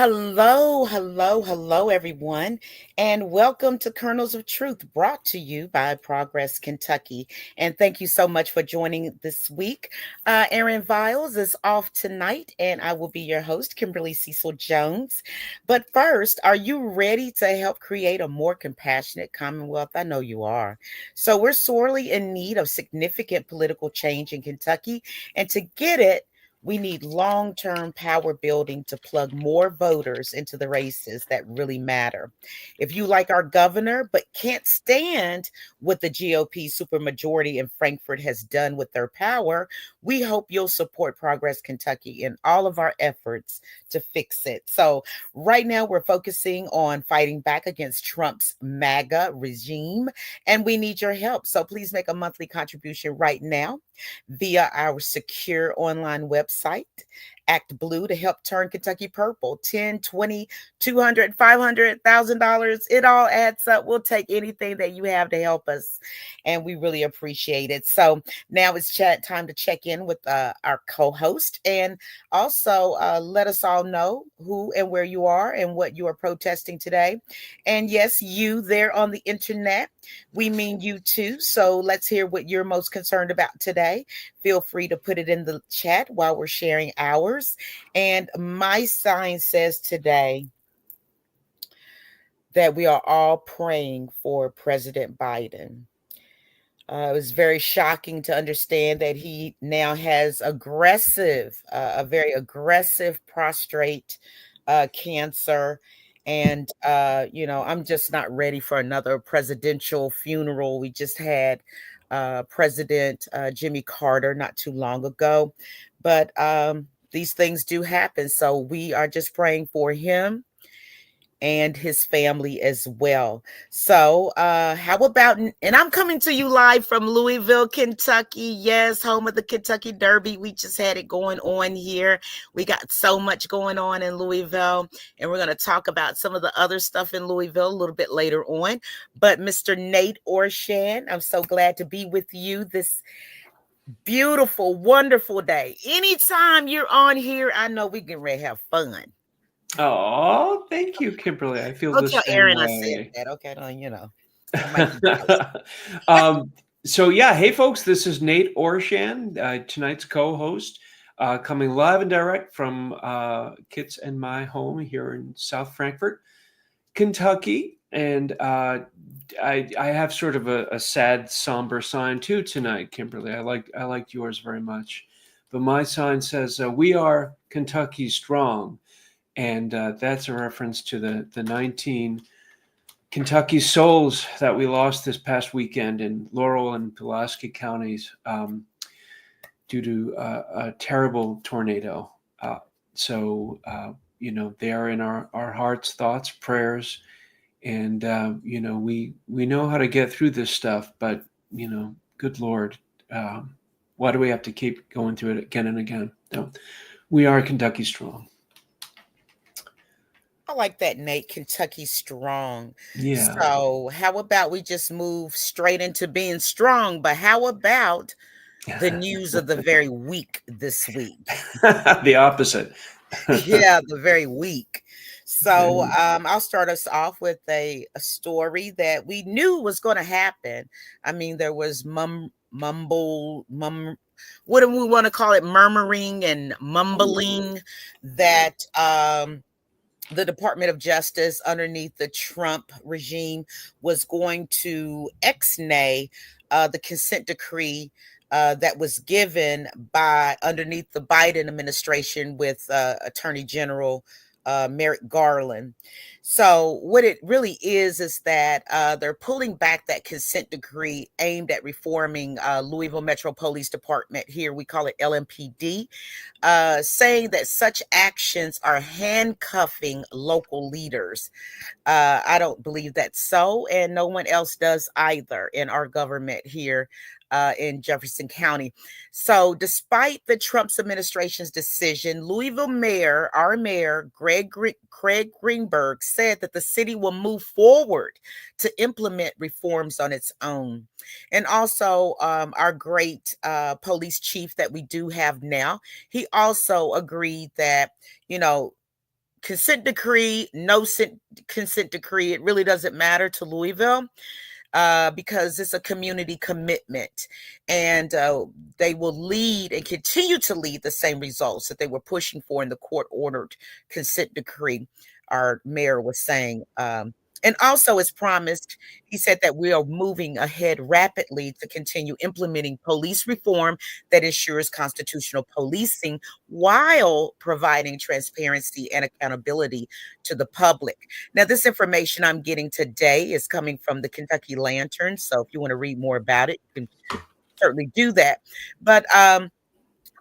Hello, everyone, and welcome to Kernels of Truth, brought to you by Progress Kentucky. And thank you so much for joining this week. Aaron Viles is off tonight, and I will be your host, Kimberly Cecil Jones. But first, are you ready to help create a more compassionate Commonwealth? I know you are. So, we're sorely in need of significant political change in Kentucky, and to get it, we need long term power building to plug more voters into the races that really matter. If you like our governor, but can't stand what the GOP supermajority in Frankfurt has done with their power, we hope you'll support Progress Kentucky in all of our efforts to fix it. So, right now, we're focusing on fighting back against Trump's MAGA regime, and we need your help. So, please make a monthly contribution right now via our secure online website. Act Blue to help turn Kentucky purple. 10, 20, 200, 500, $1,000. It all adds up. We'll take anything that you have to help us, and we really appreciate it. So now it's time to check in with our co-host, and also let us all know who and where you are and what you are protesting today. And yes, you there on the internet, we mean you too. So let's hear what you're most concerned about today. Feel free to put it in the chat while we're sharing ours. And my sign says today that we are all praying for President Biden. It was very shocking to understand that he now has a very aggressive prostate cancer. And, I'm just not ready for another presidential funeral. We just had President Jimmy Carter not too long ago. But these things do happen. So we are just praying for him and his family as well. So how about, and I'm coming to you live from Louisville, Kentucky. Yes, home of the Kentucky Derby. We just had it going on here. We got so much going on in Louisville, and we're going to talk about some of the other stuff in Louisville a little bit later on. But Mr. Nate Orshan, I'm so glad to be with you this beautiful, wonderful day. Anytime you're on here, I know we can really have fun. Oh, thank you, Kimberly. I feel Don't the tell same Aaron I said way. that. Okay, I might be jealous. Hey, folks, this is Nate Orshan, tonight's co-host, coming live and direct from Kit's and my home here in South Frankfort, Kentucky. And I have sort of a sad, somber sign too tonight, Kimberly. I liked yours very much, but my sign says "We are Kentucky strong." And that's a reference to the 19 Kentucky souls that we lost this past weekend in Laurel and Pulaski counties due to a terrible tornado. They are in our hearts, thoughts, prayers, and we know how to get through this stuff. But good Lord, why do we have to keep going through it again and again? No, we are Kentucky strong. I like that, Nate. Kentucky strong. Yeah. So, how about we just move straight into being strong? But how about the news of the very week this week? The opposite. Yeah, the very weak. So I'll start us off with a story that we knew was going to happen. I mean, there was what do we want to call it? Murmuring and mumbling that the Department of Justice underneath the Trump regime was going to ex-nay the consent decree that was given by underneath the Biden administration with Attorney General Merrick Garland. So what it really is that they're pulling back that consent decree aimed at reforming Louisville Metro Police Department. Here we call it LMPD, saying that such actions are handcuffing local leaders. I don't believe that's so, and no one else does either in our government here in Jefferson County. So, despite the Trump's administration's decision, Louisville our mayor, Craig Greenberg, said that the city will move forward to implement reforms on its own. And also, our great police chief that we do have now, he also agreed that, consent decree, no consent decree, it really doesn't matter to Louisville. Because it's a community commitment, and they will lead and continue to lead the same results that they were pushing for in the court-ordered consent decree, our mayor was saying. And also, as promised, he said that we are moving ahead rapidly to continue implementing police reform that ensures constitutional policing while providing transparency and accountability to the public. Now, this information I'm getting today is coming from the Kentucky Lantern. So if you want to read more about it, you can certainly do that. But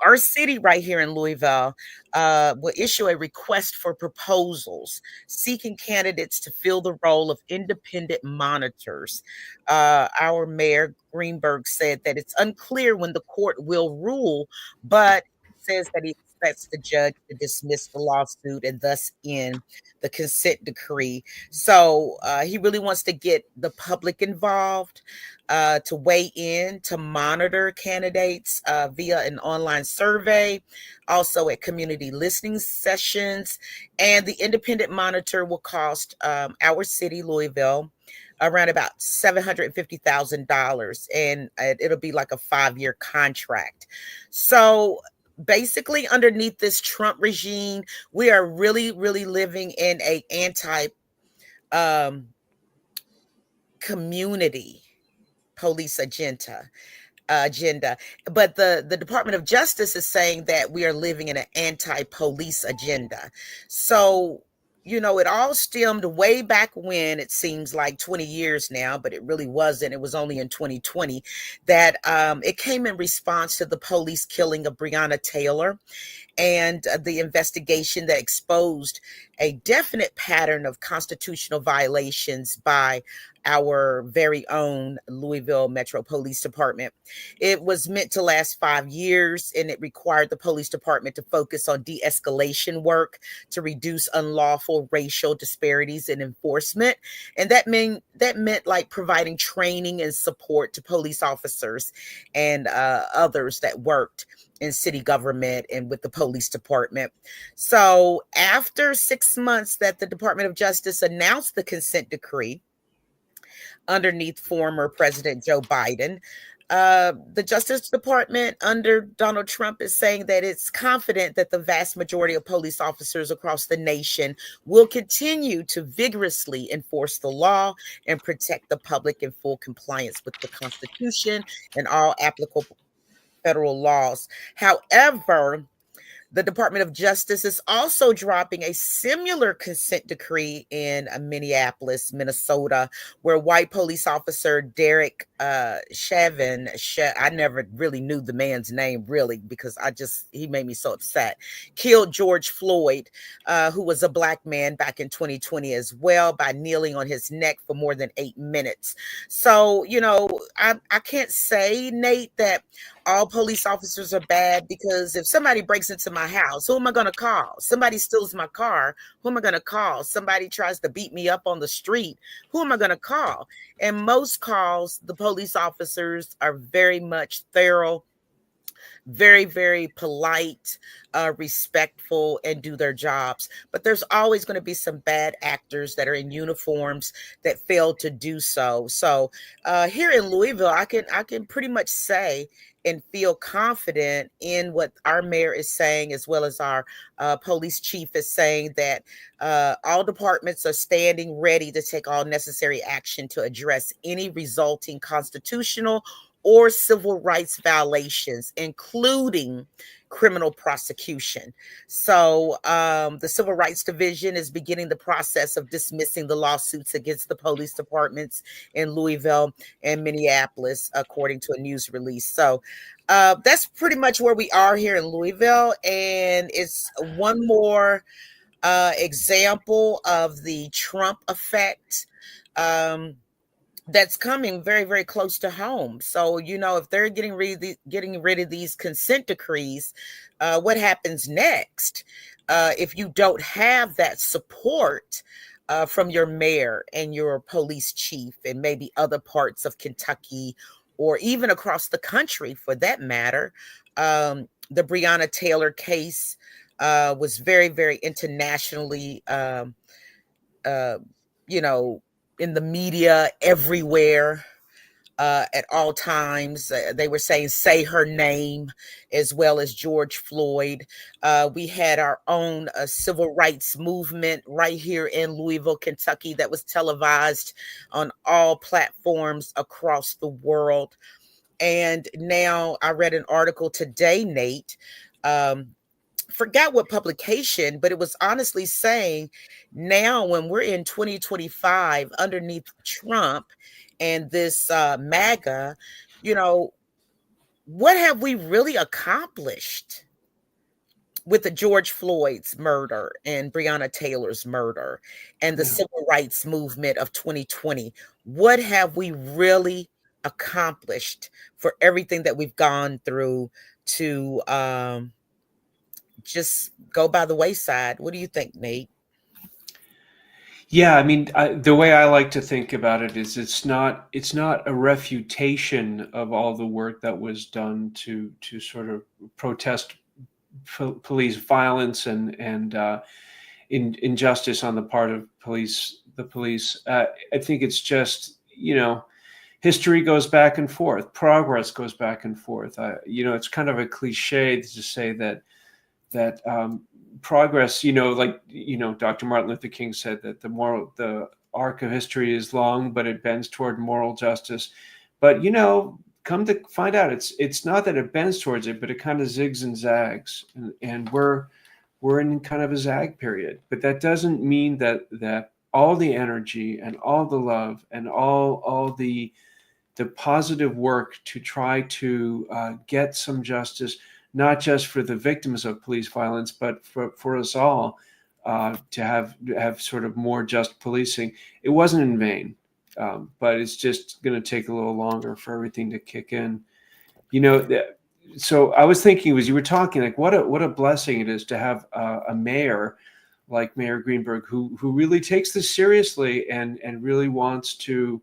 our city right here in Louisville will issue a request for proposals seeking candidates to fill the role of independent monitors. Our mayor, Greenberg, said that it's unclear when the court will rule, but says that he expects the judge to dismiss the lawsuit and thus end the consent decree. So he really wants to get the public involved, to weigh in, to monitor candidates via an online survey, also at community listening sessions. And the independent monitor will cost our city, Louisville, around about $750,000, and it'll be like a 5-year contract. So basically, underneath this Trump regime, we are really, really living in a anti community police agenda. But the Department of Justice is saying that we are living in an anti-police agenda. So, it all stemmed way back when, it seems like 20 years now, but it really wasn't. It was only in 2020 that it came in response to the police killing of Breonna Taylor, and the investigation that exposed a definite pattern of constitutional violations by our very own Louisville Metro Police Department. It was meant to last 5 years, and it required the police department to focus on de-escalation work to reduce unlawful racial disparities in enforcement. And that meant like providing training and support to police officers and others that worked in city government and with the police department. So after 6 months that the Department of Justice announced the consent decree underneath former President Joe Biden, the Justice Department under Donald Trump is saying that it's confident that the vast majority of police officers across the nation will continue to vigorously enforce the law and protect the public in full compliance with the Constitution and all applicable federal laws. However, the Department of Justice is also dropping a similar consent decree in Minneapolis, Minnesota, where white police officer Derek Chauvin, I never really knew the man's name really because he made me so upset, killed George Floyd, who was a black man back in 2020 as well, by kneeling on his neck for more than 8 minutes. So, I can't say, Nate, that all police officers are bad, because if somebody breaks into my house, who am I going to call? Somebody steals my car, who am I going to call? Somebody tries to beat me up on the street, who am I going to call? And most calls, the police officers are very much thorough, very, very polite, respectful, and do their jobs. But there's always going to be some bad actors that are in uniforms that fail to do so. So here in Louisville, I can pretty much say and feel confident in what our mayor is saying, as well as our police chief is saying, that all departments are standing ready to take all necessary action to address any resulting constitutional or civil rights violations, including criminal prosecution. So the Civil Rights Division is beginning the process of dismissing the lawsuits against the police departments in Louisville and Minneapolis, according to a news release. So that's pretty much where we are here in Louisville. And it's one more example of the Trump effect. That's coming very, very close to home. So, if they're getting rid of these consent decrees, what happens next? If you don't have that support from your mayor and your police chief, and maybe other parts of Kentucky, or even across the country for that matter, the Breonna Taylor case was very, very internationally, uh, you know, in the media everywhere. At all times. They were saying, say her name, as well as George Floyd. We had our own civil rights movement right here in Louisville, Kentucky, that was televised on all platforms across the world. And now I read an article today, Nate. Forgot what publication, but it was honestly saying now when we're in 2025 underneath Trump and this MAGA, you know, what have we really accomplished with the George Floyd's murder and Breonna Taylor's murder and the Yeah. civil rights movement of 2020? What have we really accomplished for everything that we've gone through to just go by the wayside? What do you think, Nate? Yeah, I mean, the way I like to think about it is it's not a refutation of all the work that was done to sort of protest police violence and injustice on the part of the police. I think it's just, history goes back and forth, progress goes back and forth. It's kind of a cliche to say that progress, Dr. Martin Luther King said that the arc of history is long, but it bends toward moral justice. But come to find out, it's not that it bends towards it, but it kind of zigs and zags, and we're in kind of a zag period. But that doesn't mean that all the energy and all the love and all the positive work to try to get some justice, not just for the victims of police violence, but for us all, to have sort of more just policing. It wasn't in vain, but it's just going to take a little longer for everything to kick in. So I was thinking, as you were talking, like what a blessing it is to have a mayor like Mayor Greenberg who really takes this seriously and really wants to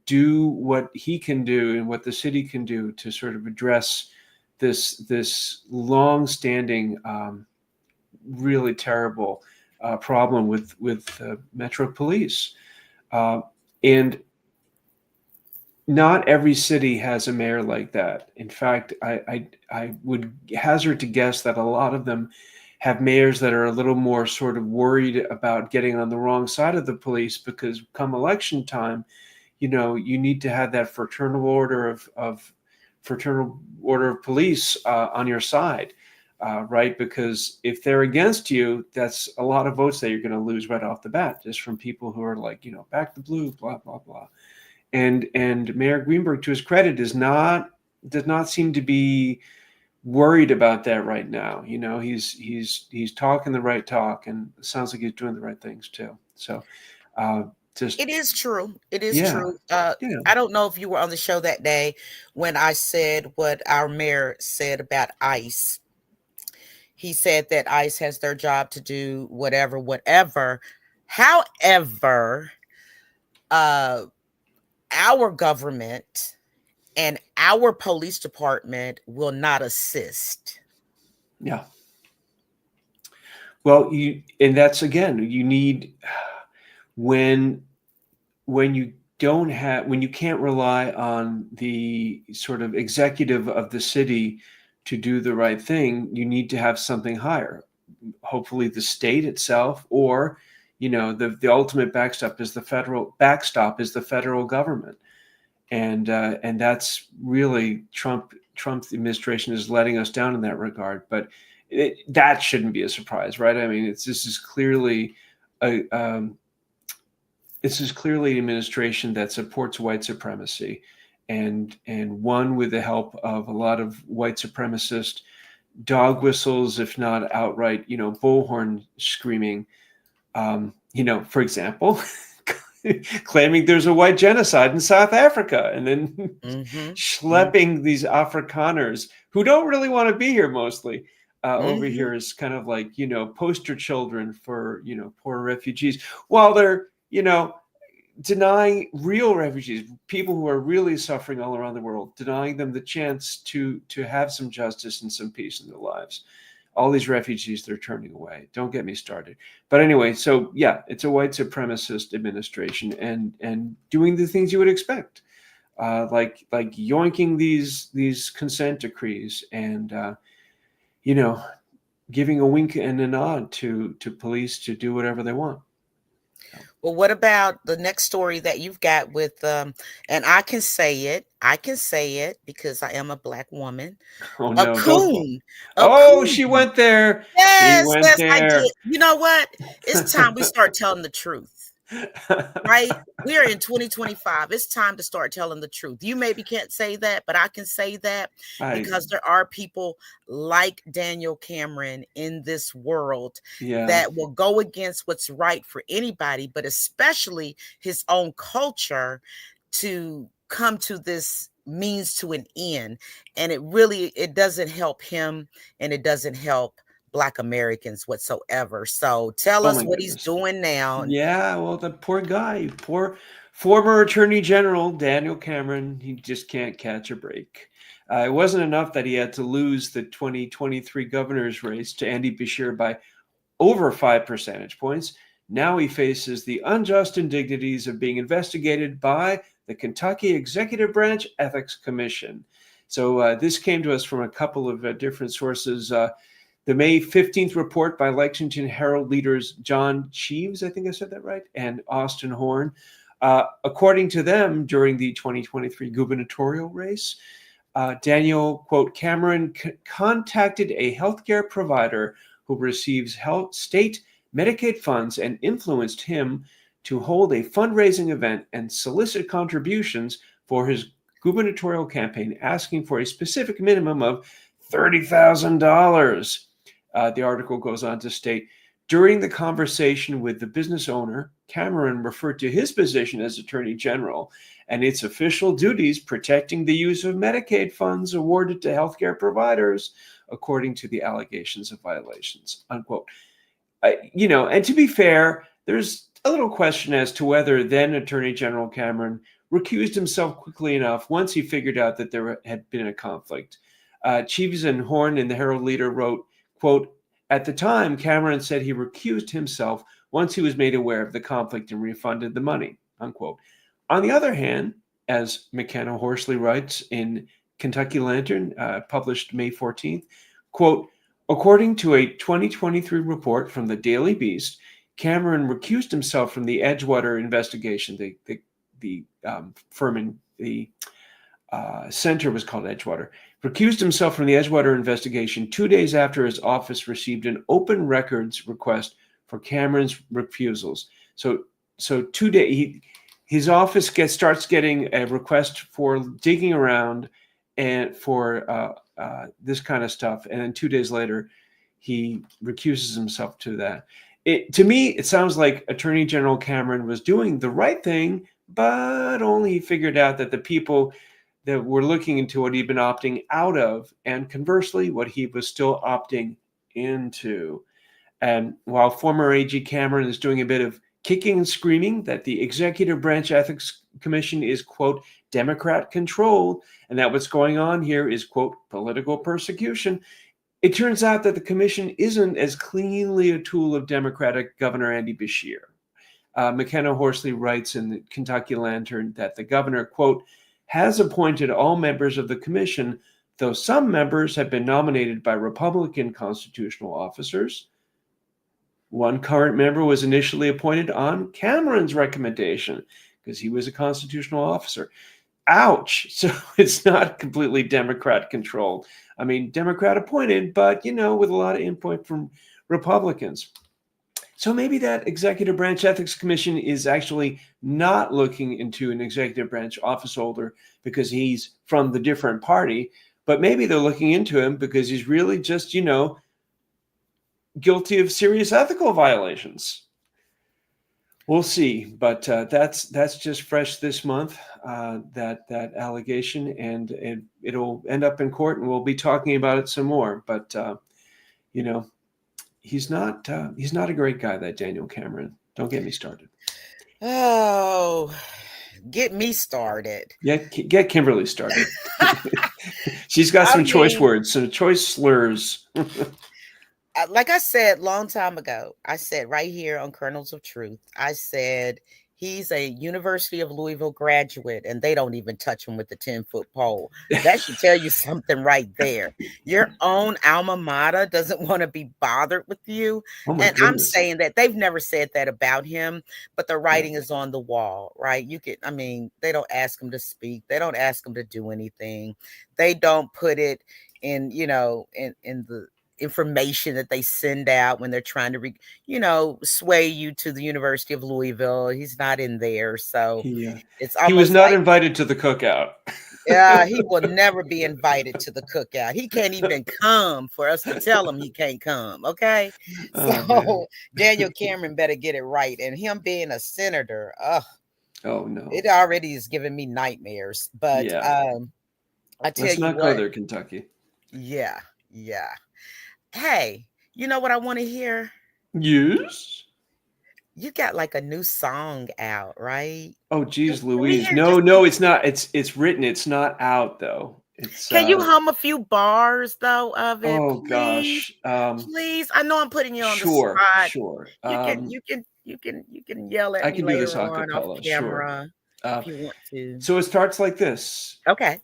do what he can do and what the city can do to sort of address this long-standing, really terrible problem with Metro Police, and not every city has a mayor like that. In fact, I would hazard to guess that a lot of them have mayors that are a little more sort of worried about getting on the wrong side of the police, because come election time, you need to have that fraternal order of police on your side, right? Because if they're against you, that's a lot of votes that you're going to lose right off the bat, just from people who are like, back the blue, blah blah blah. And Mayor Greenberg, to his credit, does not seem to be worried about that right now. He's talking the right talk, and it sounds like he's doing the right things too. So It is true. It is yeah, true. yeah, I don't know if you were on the show that day when I said what our mayor said about ICE. He said that ICE has their job to do, whatever. However, our government and our police department will not assist. yeah. Well, and that's, again, you need, when you can't rely on the sort of executive of the city to do the right thing, you need to have something higher. Hopefully the state itself, or the ultimate backstop is the federal government. And that's really Trump administration is letting us down in that regard. But that shouldn't be a surprise, right? I mean, this is clearly an administration that supports white supremacy, and one with the help of a lot of white supremacist dog whistles, if not outright, bullhorn screaming. For example, claiming there's a white genocide in South Africa, and then schlepping these Afrikaners who don't really want to be here mostly over here as kind of like, poster children for, poor refugees, while they're, denying real refugees, people who are really suffering all around the world, denying them the chance to have some justice and some peace in their lives. all these refugees they're turning away. Don't get me started. But anyway, so yeah, it's a white supremacist administration and doing the things you would expect, like yoinking these consent decrees and giving a wink and a nod to police to do whatever they want. Well, what about the next story that you've got with, and I can say it because I am a Black woman, Oh a no, don't. coon, a Oh, she coon. went there. She Yes, went yes, I there. did. You know what? It's time we start telling the truth. Right? We are in 2025. It's time to start telling the truth. You maybe can't say that, but I can say that because there are people like Daniel Cameron in this world that will go against what's right for anybody, but especially his own culture, to come to this means to an end. And it doesn't help him, and it doesn't help Black Americans whatsoever. So tell us what he's doing now. Yeah, well, the poor guy, poor former Attorney General Daniel Cameron, he just can't catch a break. It wasn't enough that he had to lose the 2023 governor's race to Andy Beshear by over 5 percentage points. Now he faces the unjust indignities of being investigated by the Kentucky Executive Branch Ethics Commission. So this came to us from a couple of different sources. The May 15th report by Lexington Herald leaders John Cheeves, I think I said that right, and Austin Horn. According to them, during the 2023 gubernatorial race, Daniel, quote, Cameron contacted a healthcare provider who receives state Medicaid funds and influenced him to hold a fundraising event and solicit contributions for his gubernatorial campaign, asking for a specific minimum of $30,000. The article goes on to state, during the conversation with the business owner, Cameron referred to his position as Attorney General and its official duties protecting the use of Medicaid funds awarded to healthcare providers, according to the allegations of violations, unquote. And to be fair, there's a little question as to whether then Attorney General Cameron recused himself quickly enough once he figured out that there had been a conflict. Cheeves and Horn in the Herald Leader wrote, quote, at the time, Cameron said he recused himself once he was made aware of the conflict and refunded the money, unquote. On the other hand, as McKenna Horsley writes in Kentucky Lantern, published May 14th, quote, according to a 2023 report from the Daily Beast, Cameron recused himself from the Edgewater investigation. The firm in the center was called Edgewater. Recused himself from the Edgewater investigation 2 days after his office received an open records request for Cameron's refusals. So 2 days, his office starts getting a request for digging around and for this kind of stuff, and then 2 days later, he recuses himself to that. To me, it sounds like Attorney General Cameron was doing the right thing, but only figured out that the people that were looking into what he'd been opting out of, and conversely, what he was still opting into. And while former AG Cameron is doing a bit of kicking and screaming that the Executive Branch Ethics Commission is, quote, Democrat controlled, and that what's going on here is, quote, political persecution, it turns out that the commission isn't as cleanly a tool of Democratic Governor Andy Beshear. McKenna Horsley writes in the Kentucky Lantern that the governor, quote, has appointed all members of the commission, though some members have been nominated by Republican constitutional officers. One current member was initially appointed on Cameron's recommendation because he was a constitutional officer. Ouch. So it's not completely Democrat controlled. I mean, Democrat appointed, but, with a lot of input from Republicans. So maybe that Executive Branch Ethics Commission is actually not looking into an executive branch office holder because he's from the different party, but maybe they're looking into him because he's really just, guilty of serious ethical violations. We'll see, but that's just fresh this month, that allegation, and it'll end up in court, and we'll be talking about it some more. But he's not a great guy, that Daniel Cameron. Don't get me started. Oh, get me started. Yeah, get Kimberly started. She's got some choice words, some choice slurs. like I said long time ago, I said right here on Kernels of Truth, I said he's a University of Louisville graduate and they don't even touch him with the 10-foot pole. That should tell you something right there. Your own alma mater doesn't want to be bothered with you. Oh my And I'm goodness. saying that they've never said that about him, but the Yeah. writing is on the wall, right? I mean, they don't ask him to speak, they don't ask him to do anything. They don't put it in, in the information that they send out when they're trying to sway you to the University of Louisville. He's not in there, so it's He was almost not like, invited to the cookout. yeah, he will never be invited to the cookout. He can't even come for us to tell him he can't come. Okay, Oh man. so Daniel Cameron better get it right. And him being a senator, Oh no. it already is giving me nightmares. But Yeah. I tell Let's you not go what, there, Kentucky. yeah, yeah. Hey, you know what I want to hear? Yes. You got like a new song out, right? Oh Can geez, we Louise. hear No, just no, it's not. It's written. It's not out though. It's can you hum a few bars though of it, oh please? gosh. Please. I know I'm putting you on the Sure, spot. sure. You can yell at I me can do this later a on off cappella. Sure. camera Uh, if you want to. so it starts like this. Okay.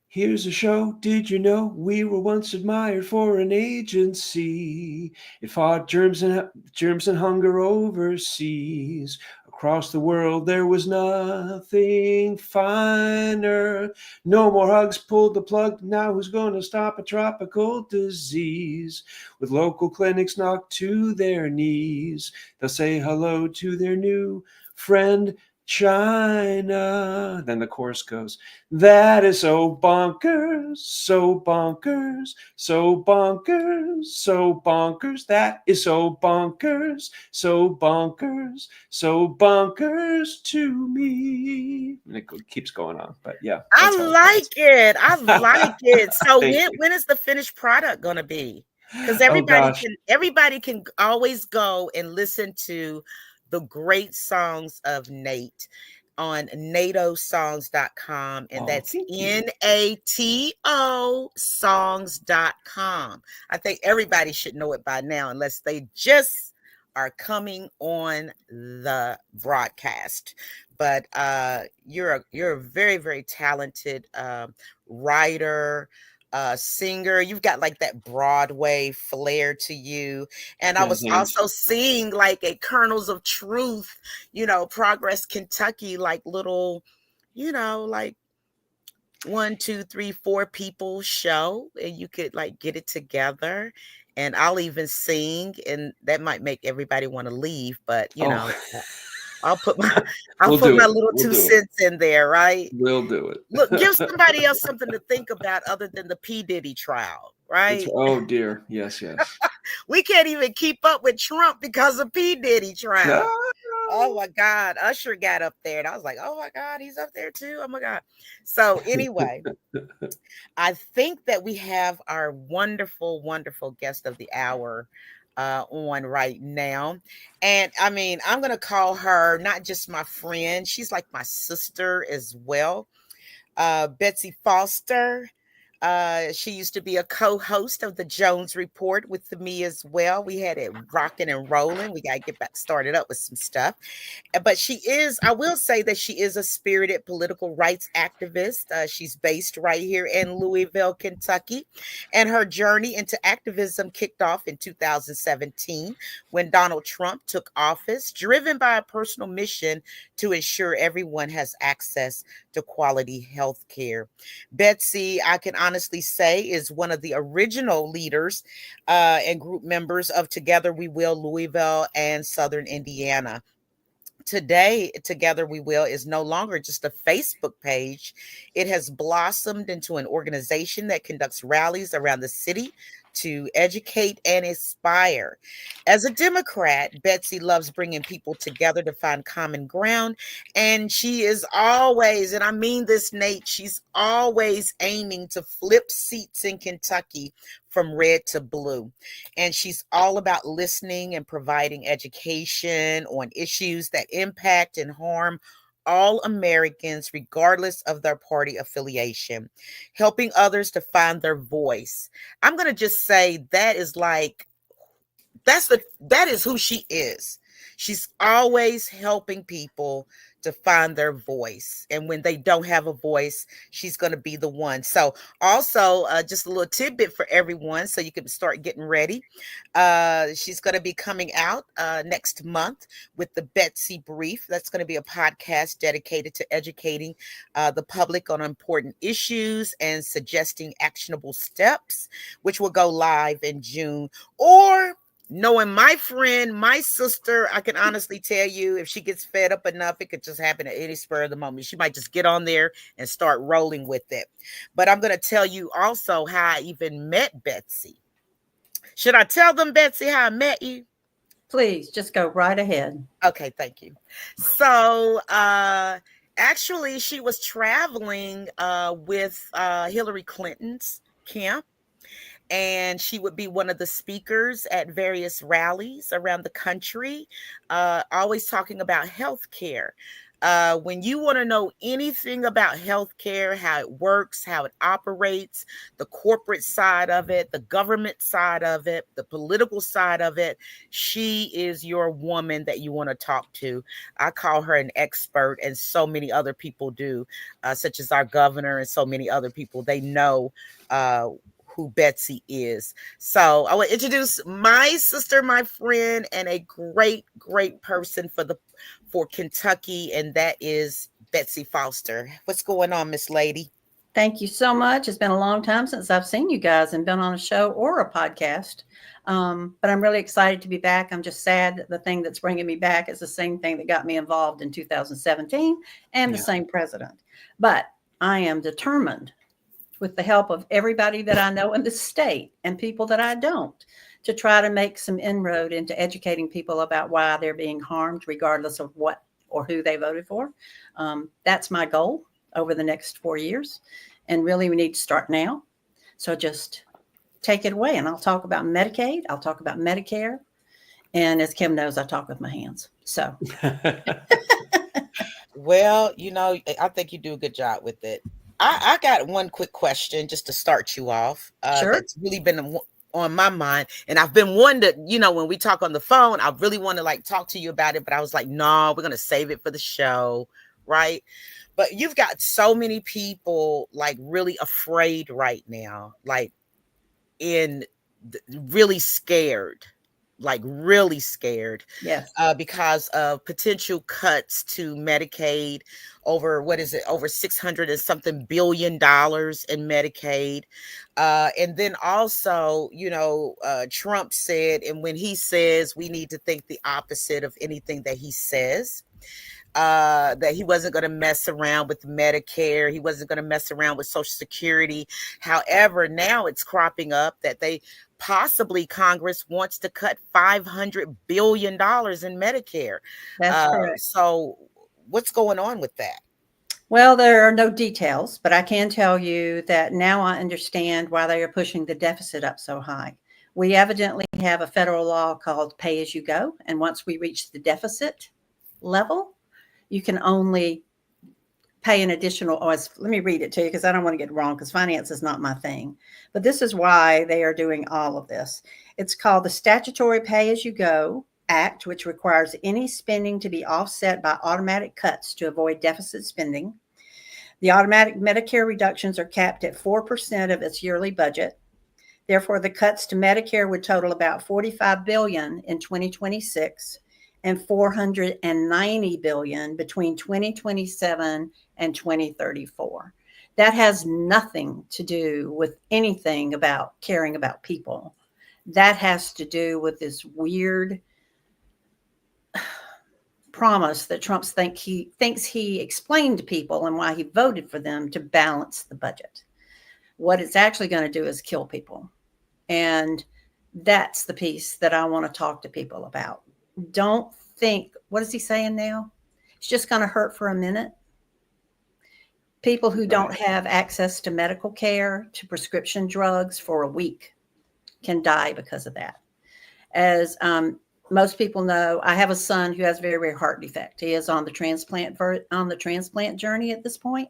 Here's a show. Did you know we were once admired for an agency? It fought germs and hunger overseas. Across the world, there was nothing finer. No more hugs, pulled the plug. Now who's going to stop a tropical disease? With local clinics knocked to their knees, they'll say hello to their new friend, China. Then the chorus goes, that is so bonkers, so bonkers, so bonkers, so bonkers. That is so bonkers, so bonkers, so bonkers to me. And it keeps going on, but yeah, that's how I it like it. I like sounds. it. So Thank when you. when is the finished product gonna be? Because Oh gosh, everybody can always go and listen to the great songs of Nate on natosongs.com, and oh, that's thank you. NATO songs.com. I think everybody should know it by now unless they just are coming on the broadcast. But you're a very, very talented writer, singer. You've got like that Broadway flair to you. And I Yeah, was thanks. also seeing like a Kernels of Truth, Progress Kentucky, like little, like 1, 2, 3, 4 people show, and you could like get it together. And I'll even sing, and that might make everybody want to leave, but Oh, I'll put my I'll we'll put do my it. little We'll two do it. cents in there, right? We'll do Look, give it. somebody else something to think about other than the P. Diddy trial, That's right? oh dear. Yes, yes. We can't even keep up with Trump because of P. Diddy trial. Oh No. my God. Usher got up there and I was like, oh my God, he's up there too. Oh my God. So anyway, I think that we have our wonderful, wonderful guest of the hour on right now. And I mean, I'm going to call her not just my friend, she's like my sister as well. Betsy Foster. She used to be a co-host of the Jones Report with me as well. We had it rocking and rolling. We got to get back started up with some stuff. But I will say that she is a spirited political rights activist. She's based right here in Louisville, Kentucky. And her journey into activism kicked off in 2017 when Donald Trump took office, driven by a personal mission to ensure everyone has access to quality health care. Betsy, I can honestly say, is one of the original leaders and group members of Together We Will Louisville and Southern Indiana. Today, Together We Will is no longer just a Facebook page. It has blossomed into an organization that conducts rallies around the city to educate and inspire. As a Democrat, Betsy loves bringing people together to find common ground. And she is always, and I mean this, Nate, she's always aiming to flip seats in Kentucky from red to blue. And she's all about listening and providing education on issues that impact and harm all Americans, regardless of their party affiliation, helping others to find their voice. I'm going to just say that is like that is who she is. She's always helping people to find their voice. And when they don't have a voice, she's going to be the one. So also just a little tidbit for everyone so you can start getting ready. She's going to be coming out next month with the Betsy Brief. That's going to be a podcast dedicated to educating the public on important issues and suggesting actionable steps, which will go live in June. Or knowing my friend, my sister, I can honestly tell you, if she gets fed up enough, it could just happen at any spur of the moment. She might just get on there and start rolling with it. But I'm going to tell you also how I even met Betsy. Should I tell them, Betsy, how I met you? Please just go right ahead. Okay, thank you. So, actually, she was traveling with Hillary Clinton's camp, and she would be one of the speakers at various rallies around the country, always talking about healthcare. When you want to know anything about healthcare, how it works, how it operates, the corporate side of it, the government side of it, the political side of it, she is your woman that you want to talk to. I call her an expert, and so many other people do, such as our governor and so many other people. They know who Betsy is. So I will introduce my sister, my friend, and a great, great person for Kentucky, and that is Betsy Foster. What's going on, Miss Lady? Thank you so much. It's been a long time since I've seen you guys and been on a show or a podcast. But I'm really excited to be back. I'm just sad that the thing that's bringing me back is the same thing that got me involved in 2017 and the same president. But I am determined, with the help of everybody that I know in the state and people that I don't, to try to make some inroad into educating people about why they're being harmed, regardless of what or who they voted for. That's my goal over the next 4 years. And really, we need to start now. So just take it away. And I'll talk about Medicaid. I'll talk about Medicare. And as Kim knows, I talk with my hands. So. Well, I think you do a good job with it. I got one quick question just to start you off. Sure. That's really been on my mind. And I've been wanting to, when we talk on the phone, I really want to talk to you about it. But I was like, no, we're going to save it for the show. Right. But you've got so many people really afraid right now, really scared. Really scared. Yes. Because of potential cuts to Medicaid, over 600 and something billion dollars in Medicaid. And then also, Trump said, and when he says we need to think the opposite of anything that he says, that he wasn't going to mess around with Medicare. He wasn't going to mess around with Social Security. However, now it's cropping up that Congress wants to cut $500 billion in Medicare. That's correct. So what's going on with that? Well, there are no details, but I can tell you that now I understand why they are pushing the deficit up so high. We evidently have a federal law called pay as you go. And once we reach the deficit level, you can only pay an additional, let me read it to you because I don't want to get it wrong because finance is not my thing. But this is why they are doing all of this. It's called the Statutory Pay As You Go Act, which requires any spending to be offset by automatic cuts to avoid deficit spending. The automatic Medicare reductions are capped at 4% of its yearly budget. Therefore, the cuts to Medicare would total about $45 billion in 2026 and $490 billion between 2027 and 2034. That has nothing to do with anything about caring about people. That has to do with this weird promise that Trump thinks he explained to people and why he voted for them to balance the budget. What it's actually going to do is kill people. And that's the piece that I want to talk to people about. Don't think, what is he saying now? It's just going to hurt for a minute. People who don't have access to medical care, to prescription drugs for a week can die because of that. As most people know, I have a son who has very rare heart defect. He is on the transplant journey at this point.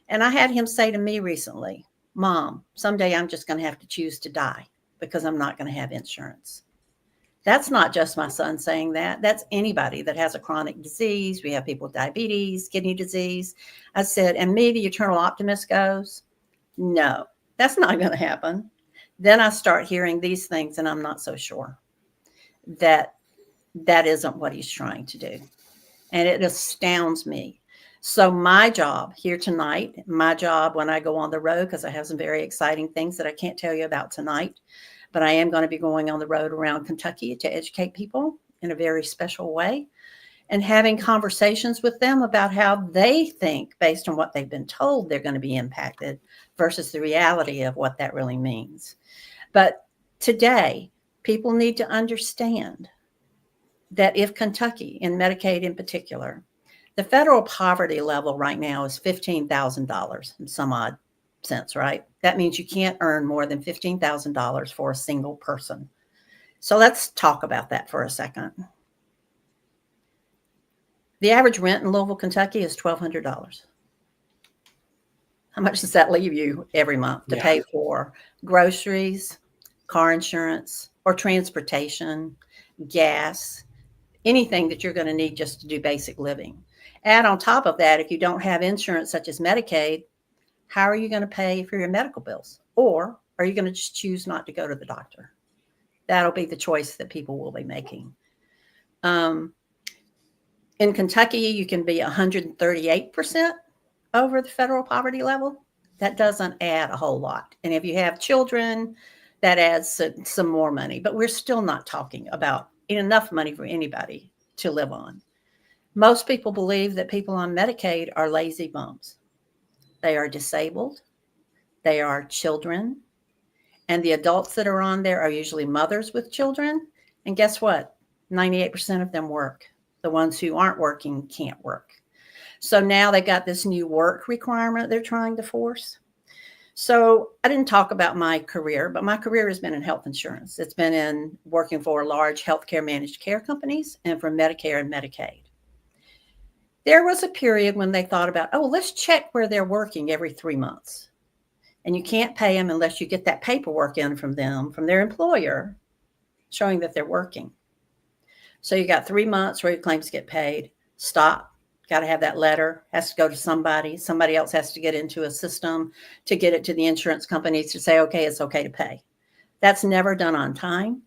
And I had him say to me recently, Mom, someday I'm just going to have to choose to die because I'm not going to have insurance. That's not just my son saying that. That's anybody that has a chronic disease. We have people with diabetes, kidney disease. I said, and me, the eternal optimist, goes, no, that's not going to happen. Then I start hearing these things, and I'm not so sure that that isn't what he's trying to do. And it astounds me. So my job here tonight, my job when I go on the road, because I have some very exciting things that I can't tell you about tonight, but I am going to be going on the road around Kentucky to educate people in a very special way and having conversations with them about how they think, based on what they've been told, they're going to be impacted versus the reality of what that really means. But today, people need to understand that if Kentucky, in Medicaid in particular, the federal poverty level right now is $15,000 in some odd sense, right? That means you can't earn more than $15,000 for a single person. So let's talk about that for a second. The average rent in Louisville, Kentucky is $1,200. How much does that leave you every month to pay for groceries, car insurance, or transportation, gas, anything that you're going to need just to do basic living? Add on top of that, if you don't have insurance such as Medicaid, how are you going to pay for your medical bills? Or are you going to just choose not to go to the doctor? That'll be the choice that people will be making. In Kentucky, you can be 138% over the federal poverty level. That doesn't add a whole lot. And if you have children, that adds some more money. But we're still not talking about enough money for anybody to live on. Most people believe that people on Medicaid are lazy bums. They are disabled. They are children. And the adults that are on there are usually mothers with children. And guess what? 98% of them work. The ones who aren't working can't work. So now they got this new work requirement they're trying to force. So I didn't talk about my career, but my career has been in health insurance. It's been in working for large healthcare managed care companies and for Medicare and Medicaid. There was a period when they thought about, oh, let's check where they're working every 3 months. And you can't pay them unless you get that paperwork in from them, from their employer, showing that they're working. So you got 3 months where your claims get paid. Stop. Got to have that letter. Has to go to somebody. Somebody else has to get into a system to get it to the insurance companies to say, okay, it's okay to pay. That's never done on time.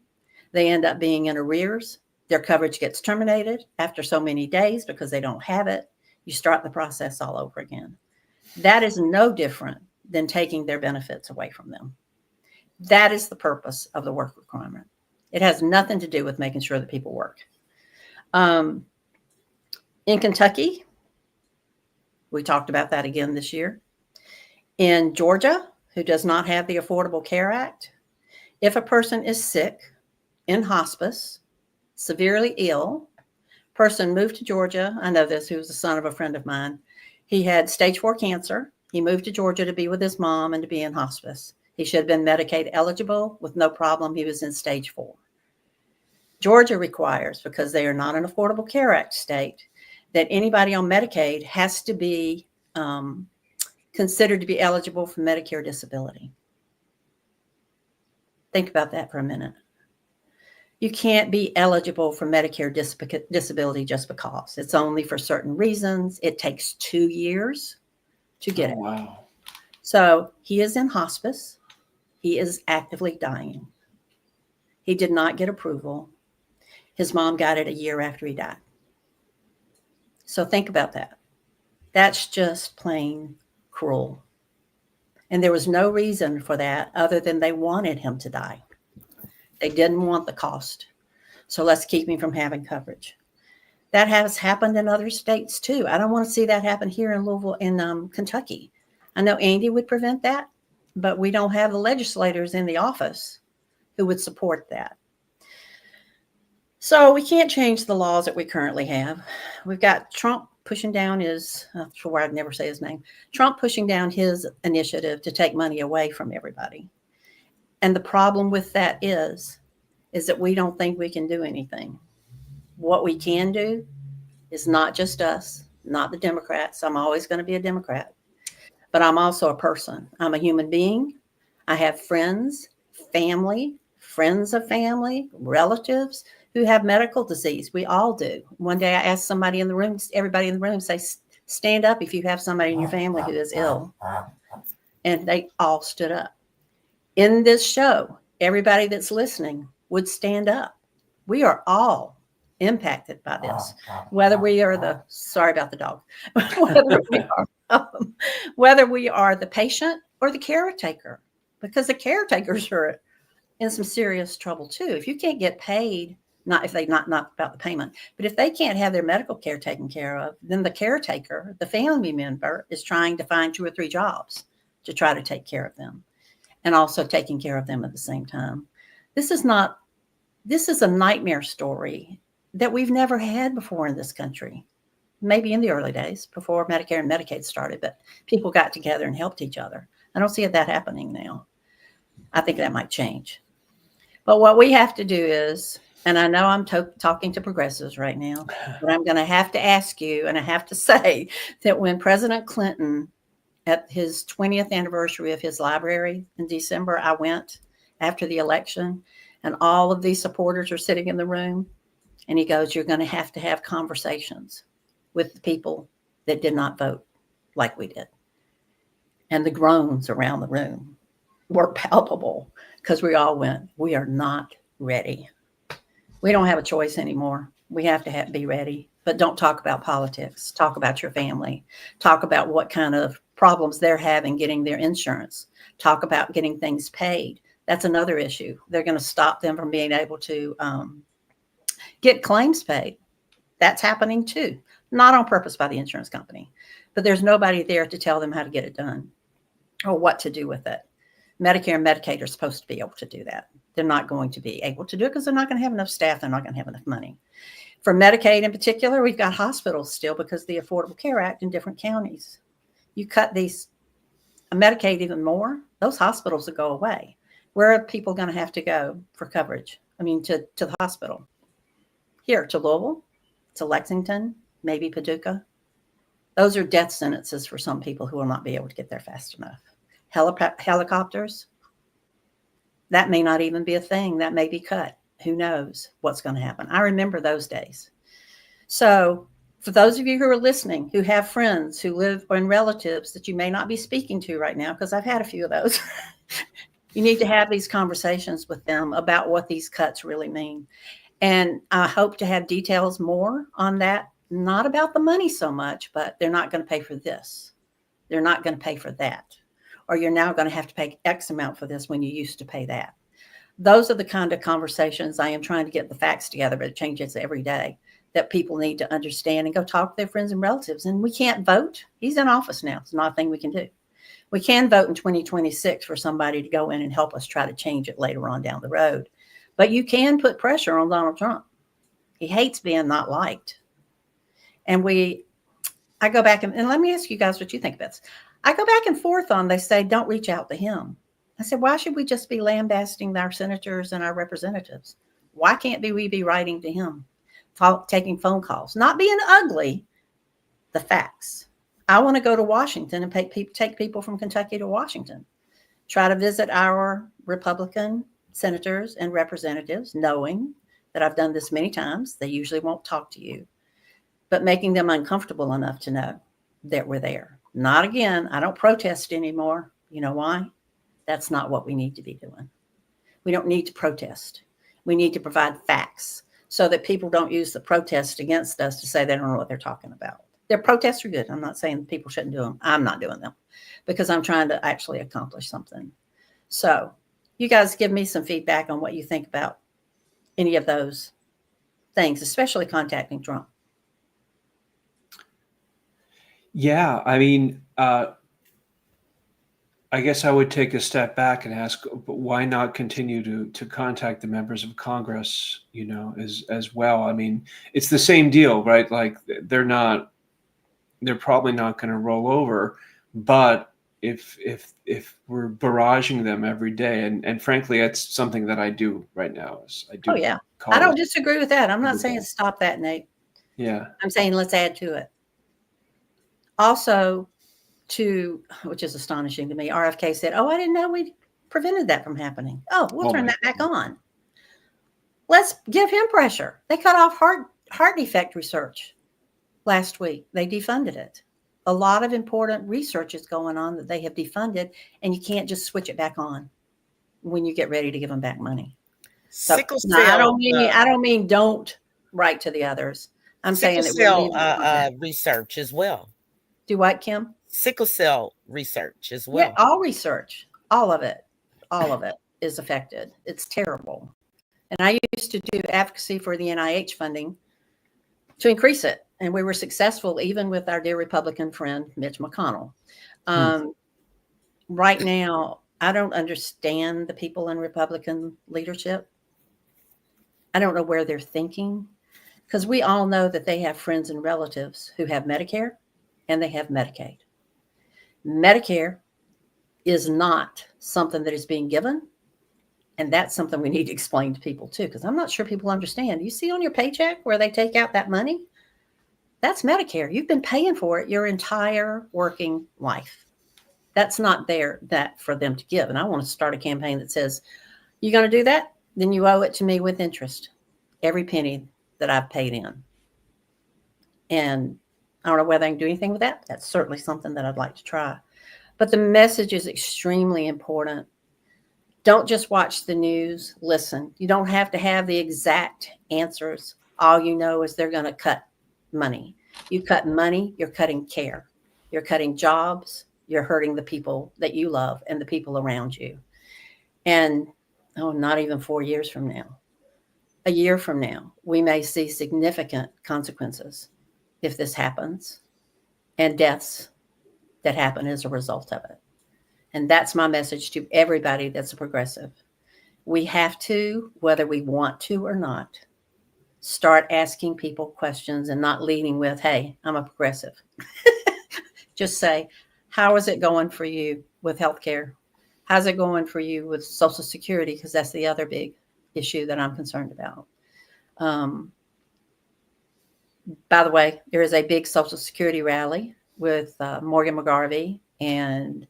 They end up being in arrears. Their coverage gets terminated after so many days because they don't have it. You start the process all over again. That is no different than taking their benefits away from them. That is the purpose of the work requirement. It has nothing to do with making sure that people work. In Kentucky, we talked about that again this year. In Georgia, who does not have the Affordable Care Act, if a person is sick, in hospice, severely ill, person moved to Georgia. I know this, he was the son of a friend of mine. He had stage 4 cancer. He moved to Georgia to be with his mom and to be in hospice. He should have been Medicaid eligible with no problem. He was in stage 4. Georgia requires, because they are not an Affordable Care Act state, that anybody on Medicaid has to be considered to be eligible for Medicare disability. Think about that for a minute. You can't be eligible for Medicare disability just because. It's only for certain reasons. It takes 2 years to get it. Wow. So he is in hospice. He is actively dying. He did not get approval. His mom got it a year after he died. So think about that. That's just plain cruel. And there was no reason for that other than they wanted him to die. They didn't want the cost. So let's keep him from having coverage. That has happened in other states too. I don't want to see that happen here in Louisville, in Kentucky. I know Andy would prevent that, but we don't have the legislators in the office who would support that. So we can't change the laws that we currently have. We've got Trump pushing down his, I'm sure I'd never say his name, Trump pushing down his initiative to take money away from everybody. And the problem with that is that we don't think we can do anything. What we can do is not just us, not the Democrats. I'm always going to be a Democrat, but I'm also a person. I'm a human being. I have friends, family, friends of family, relatives who have medical disease. We all do. One day I asked somebody in the room, everybody in the room, say, stand up if you have somebody in your family who is ill. And they all stood up. In this show, everybody that's listening would stand up. We are all impacted by this, whether we are sorry about the dog, whether we are the patient or the caretaker, because the caretakers are in some serious trouble too. If you can't get paid, not about the payment, but if they can't have their medical care taken care of, then the caretaker, the family member, is trying to find 2 or 3 jobs to try to take care of them, and also taking care of them at the same time. This is a nightmare story that we've never had before in this country. Maybe in the early days before Medicare and Medicaid started, but people got together and helped each other. I don't see that happening now. I think that might change. But what we have to do is, and I know I'm talking to progressives right now, but I'm going to have to ask you, and I have to say that when President Clinton, at his 20th anniversary of his library in December, I went after the election, and all of these supporters are sitting in the room, and he goes, you're going to have conversations with the people that did not vote like we did. And the groans around the room were palpable, because we all went, we are not ready. We don't have a choice anymore. We have to be ready. But don't talk about politics. Talk about your family. Talk about what kind of problems they're having getting their insurance. Talk about getting things paid. That's another issue. They're going to stop them from being able to get claims paid. That's happening too. Not on purpose by the insurance company, but there's nobody there to tell them how to get it done or what to do with it. Medicare and Medicaid are supposed to be able to do that. They're not going to be able to do it because they're not going to have enough staff. They're not going to have enough money. For Medicaid in particular, we've got hospitals still because of the Affordable Care Act in different counties. You cut these Medicaid even more, those hospitals will go away. Where are people going to have to go for coverage? I mean, to the hospital. Here, to Louisville, to Lexington, maybe Paducah. Those are death sentences for some people who will not be able to get there fast enough. Helicopters, that may not even be a thing. That may be cut. Who knows what's going to happen? I remember those days. So for those of you who are listening, who have friends who live and relatives that you may not be speaking to right now, because I've had a few of those, you need to have these conversations with them about what these cuts really mean. And I hope to have details more on that, not about the money so much, but they're not going to pay for this. They're not going to pay for that. Or you're now going to have to pay X amount for this when you used to pay that. Those are the kind of conversations I am trying to get the facts together, but it changes every day, that people need to understand and go talk to their friends and relatives. And we can't vote. He's in office now. It's not a thing we can do. We can vote in 2026 for somebody to go in and help us try to change it later on down the road. But you can put pressure on Donald Trump. He hates being not liked. And I go back and let me ask you guys what you think about this. I go back and forth on, they say, don't reach out to him. I said, why should we just be lambasting our senators and our representatives? Why can't we be writing to him, taking phone calls, not being ugly, the facts? I want to go to Washington and take people from Kentucky to Washington, try to visit our Republican senators and representatives, knowing that I've done this many times. They usually won't talk to you, but making them uncomfortable enough to know that we're there. Not again. I don't protest anymore. You know why? That's not what we need to be doing. We don't need to protest. We need to provide facts so that people don't use the protest against us to say they don't know what they're talking about. Their protests are good. I'm not saying people shouldn't do them. I'm not doing them because I'm trying to actually accomplish something. So you guys give me some feedback on what you think about any of those things, especially contacting Trump. Yeah, I mean, I guess I would take a step back and ask, why not continue to contact the members of Congress, as well? I mean, it's the same deal, right? Like they're probably not going to roll over, but if we're barraging them every day, and frankly, that's something that I do right now. Oh yeah, I don't disagree with that. I'm not saying stop that, Nate. Yeah, I'm saying let's add to it. Also, which is astonishing to me, RFK said, "Oh, I didn't know we prevented that from happening. Oh, we'll turn that back on." let's give him pressure. They cut off heart defect research last week. They defunded it. A lot of important research is going on that they have defunded, and you can't just switch it back on when you get ready to give them back money. So, Sickle no, cell. I don't mean don't write to the others. I'm saying that sickle cell research as well. Do what, Kim? Sickle cell research as well. Yeah, all research, all of it is affected. It's terrible. And I used to do advocacy for the NIH funding to increase it. And we were successful even with our dear Republican friend, Mitch McConnell. Right now, I don't understand the people in Republican leadership. I don't know where they're thinking, because we all know that they have friends and relatives who have Medicare and they have Medicaid. Medicare is not something that is being given. And that's something we need to explain to people too, because I'm not sure people understand. You see on your paycheck where they take out that money? That's Medicare. You've been paying for it your entire working life. That's not there that for them to give. And I want to start a campaign that says, you're going to do that? Then you owe it to me with interest. Every penny that I've paid in. And I don't know whether I can do anything with that. That's certainly something that I'd like to try. But the message is extremely important. Don't just watch the news. Listen. You don't have to have the exact answers. All you know is they're going to cut money. You cut money, you're cutting care. You're cutting jobs. You're hurting the people that you love and the people around you. And not even 4 years from now. A year from now, we may see significant consequences if this happens, and deaths that happen as a result of it. And that's my message to everybody that's a progressive. We have to, whether we want to or not, start asking people questions and not leading with, hey, I'm a progressive. Just say, how is it going for you with healthcare? How's it going for you with Social Security? Because that's the other big issue that I'm concerned about. By the way, there is a big Social Security rally with Morgan McGarvey and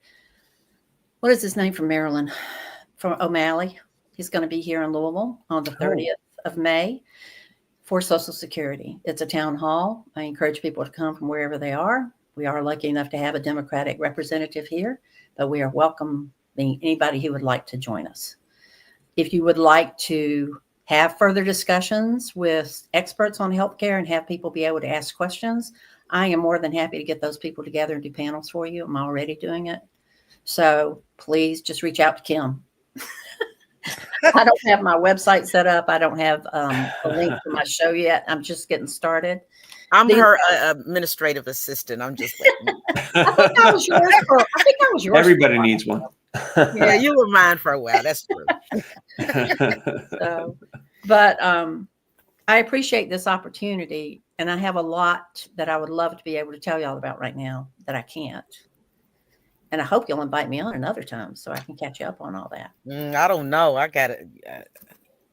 what is his name from Maryland? From O'Malley. He's going to be here in Louisville on the 30th of May for Social Security. It's a town hall. I encourage people to come from wherever they are. We are lucky enough to have a Democratic representative here, but we are welcoming anybody who would like to join us. If you would like to have further discussions with experts on healthcare and have people be able to ask questions, I am more than happy to get those people together and do panels for you. I'm already doing it. So please just reach out to Kim. I don't have my website set up. I don't have a link to my show yet. I'm just getting started. I'm her administrative assistant. I'm just waiting. I think I was yours. Everybody needs one. Yeah, you were mine for a while. That's true. But I appreciate this opportunity, and I have a lot that I would love to be able to tell y'all about right now that I can't. And I hope you'll invite me on another time so I can catch you up on all that. I don't know. I got to.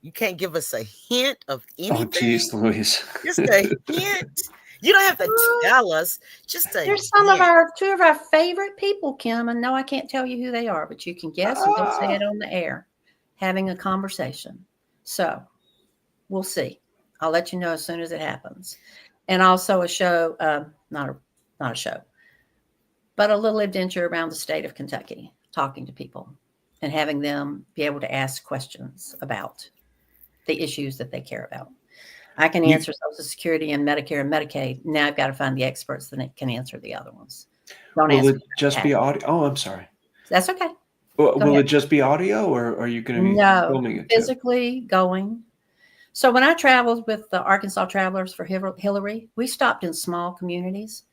You can't give us a hint of anything. Oh, geez, Louise. Just a hint. You don't have to tell us. Just a There's hint. two of our favorite people, Kim, and no, I can't tell you who they are, but you can guess and don't say it on the air. Having a conversation. So we'll see. I'll let you know as soon as it happens. And also a show, not a show, but a little adventure around the state of Kentucky, talking to people and having them be able to ask questions about the issues that they care about. I can answer Social Security and Medicare and Medicaid. Now I've got to find the experts that can answer the other ones. Will it just be audio? Oh, I'm sorry. That's okay. Will it just be audio, or are you going to be filming it? Physically going. So when I traveled with the Arkansas Travelers for Hillary, we stopped in small communities,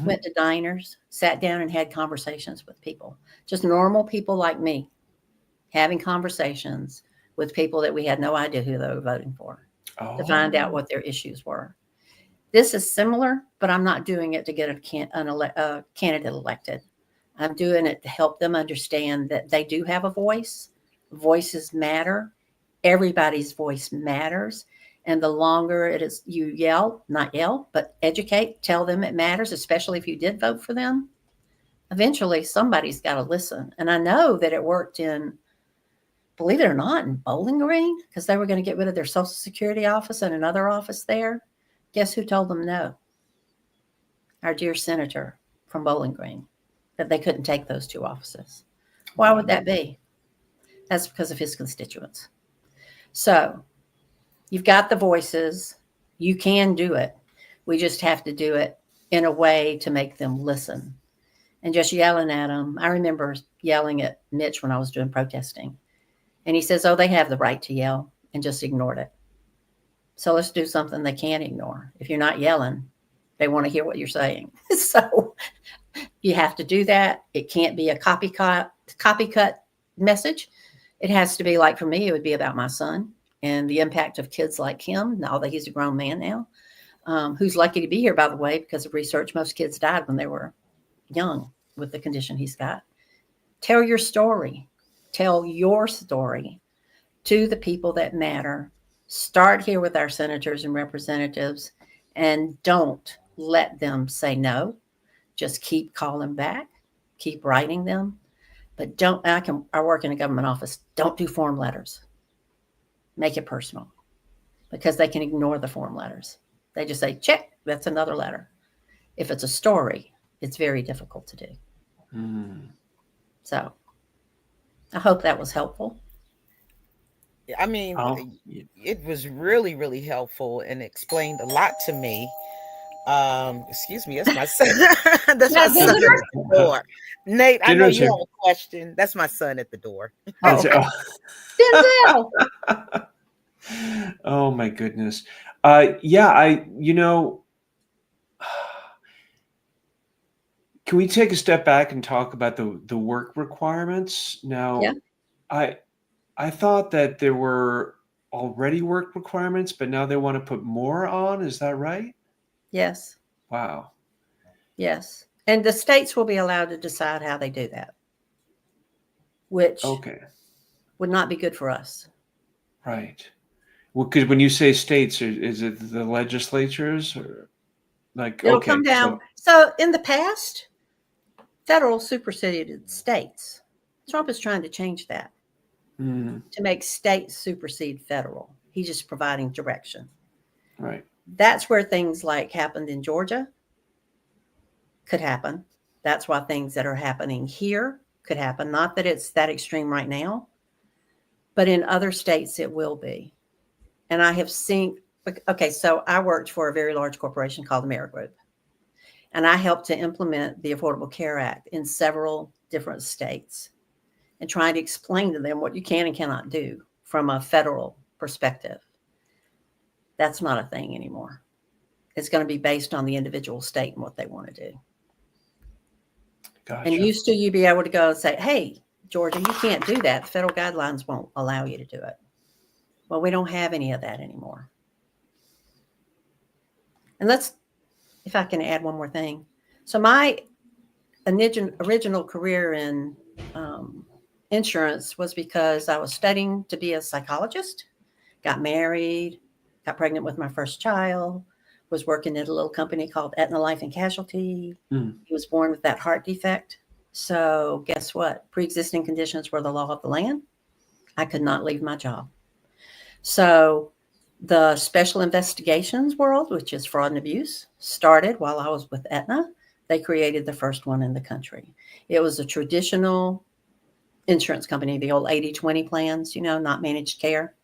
went to diners, sat down and had conversations with people, just normal people like me, having conversations with people that we had no idea who they were voting for to find out what their issues were. This is similar, but I'm not doing it to get a candidate elected. I'm doing it to help them understand that they do have a voice. Voices matter. Everybody's voice matters. And the longer it is you not yell, but educate, tell them it matters, especially if you did vote for them. Eventually, somebody's got to listen. And I know that it worked in believe it or not, in Bowling Green, because they were going to get rid of their Social Security office and another office there. Guess who told them no? Our dear senator from Bowling Green, that they couldn't take those two offices. Why would that be? That's because of his constituents. So you've got the voices. You can do it. We just have to do it in a way to make them listen. And just yelling at them. I remember yelling at Mitch when I was doing protesting. And he says, oh, they have the right to yell, and just ignored it. So let's do something they can't ignore. If you're not yelling, they want to hear what you're saying. So you have to do that. It can't be a copycat message. It has to be, like for me, it would be about my son and the impact of kids like him, now that he's a grown man now, who's lucky to be here, by the way, because of research. Most kids died when they were young with the condition he's got. Tell your story. Tell your story to the people that matter. Start here with our senators and representatives, and don't let them say no. Just keep calling back, keep writing them. But I work in a government office. Don't do form letters. Make it personal, because they can ignore the form letters. They just say, check, that's another letter. If it's a story, it's very difficult to do. So I hope that was helpful. I mean, it was really, really helpful and explained a lot to me. Excuse me, that's my son. That's my son at the door. Nate, I know you have a question. That's my son at the door. Denzel. Oh my goodness. Can we take a step back and talk about the work requirements? Now, yeah. I thought that there were already work requirements, but now they want to put more on. Is that right? Yes. Wow. Yes. And the states will be allowed to decide how they do that, which would not be good for us. Right. Well, because when you say states, is it the legislatures, or like it'll come down? So in the past, federal superseded states. Trump is trying to change that to make states supersede federal. He's just providing direction. Right. That's where things like happened in Georgia could happen. That's why things that are happening here could happen. Not that it's that extreme right now, but in other states it will be. And I have seen, so I worked for a very large corporation called the Mayor Group. And I helped to implement the Affordable Care Act in several different states and trying to explain to them what you can and cannot do from a federal perspective. That's not a thing anymore. It's going to be based on the individual state and what they want to do. Gotcha. And used to you be able to go and say, hey, Georgia, you can't do that. The federal guidelines won't allow you to do it. Well, we don't have any of that anymore. And if I can add one more thing. So my original career in insurance was because I was studying to be a psychologist, got married, got pregnant with my first child, was working at a little company called Aetna Life and Casualty. He was born with that heart defect. So guess what? Pre-existing conditions were the law of the land. I could not leave my job. So the special investigations world, which is fraud and abuse, started while I was with Aetna. They created the first one in the country. It was a traditional insurance company, the old 80-20 plans, not managed care.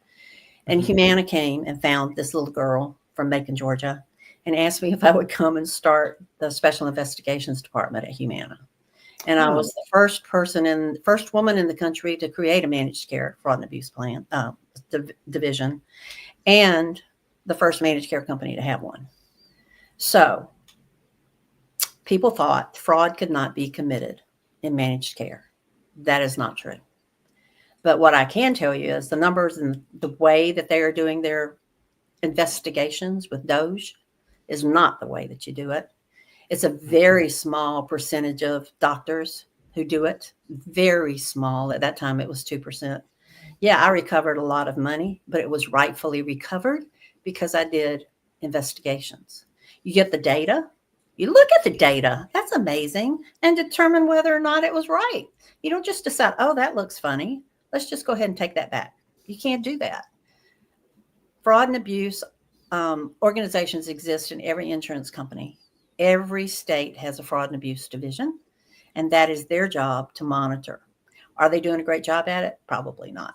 And Humana came and found this little girl from Macon, Georgia, and asked me if I would come and start the special investigations department at Humana. And I was the first woman in the country to create a managed care fraud and abuse plan division, and the first managed care company to have one. So people thought fraud could not be committed in managed care. That is not true. But what I can tell you is the numbers and the way that they are doing their investigations with DOJ is not the way that you do it. It's a very small percentage of doctors who do it. Very small. At that time, it was 2%. Yeah, I recovered a lot of money, but it was rightfully recovered because I did investigations. You get the data. You look at the data. That's amazing. And determine whether or not it was right. You don't just decide, oh, that looks funny. let's just go ahead and take that back. You can't do that. Fraud and abuse organizations exist in every insurance company. Every state has a fraud and abuse division, and that is their job to monitor. Are they doing a great job at it? Probably not,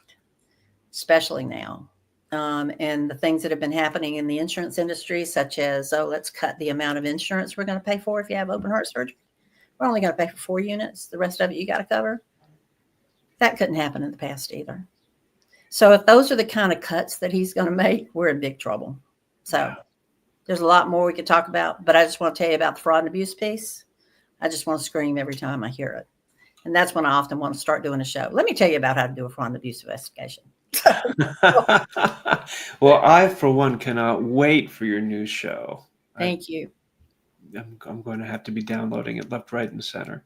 especially now. And the things that have been happening in the insurance industry, such as, let's cut the amount of insurance we're going to pay for if you have open heart surgery. We're only going to pay for 4 units. The rest of it you got to cover. That couldn't happen in the past either. So if those are the kind of cuts that he's going to make, we're in big trouble. So there's a lot more we could talk about, but I just want to tell you about the fraud and abuse piece. I just want to scream every time I hear it. And that's when I often want to start doing a show. Let me tell you about how to do a fraud and abuse investigation. Well, I, for one, cannot wait for your new show. Thank you. I'm going to have to be downloading it left, right, and center.